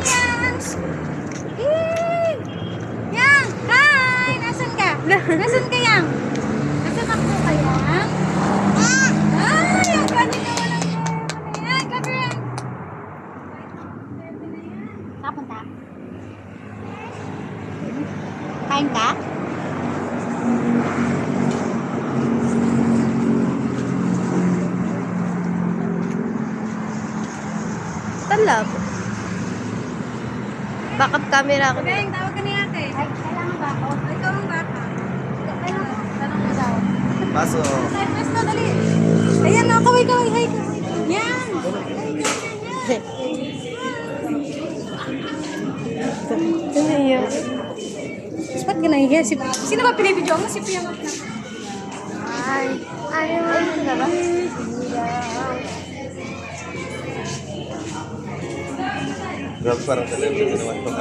Yangs! Yay! Yang! Hi! Nasaan ka? Nasaan ka, Yang? Nasaan ako ka, Yang? Ay! Ang galing naman ang yan. Come here. Kapunta? Kain ka? Talab. Backup camera ko. Beng, tawag ka ni ate. Ay, kailangan ba ako? Ikaw ang bata. Tanong mo daw. Paso. Mas na, dali. Ayan na, kaway. Hi, kaway. Yan. Ano yun? Ba't ka nahihiya? Sino ba pinibidyo mo? Si Piyang. Ay. Ano na ba? Grabe parang talaga naman ito.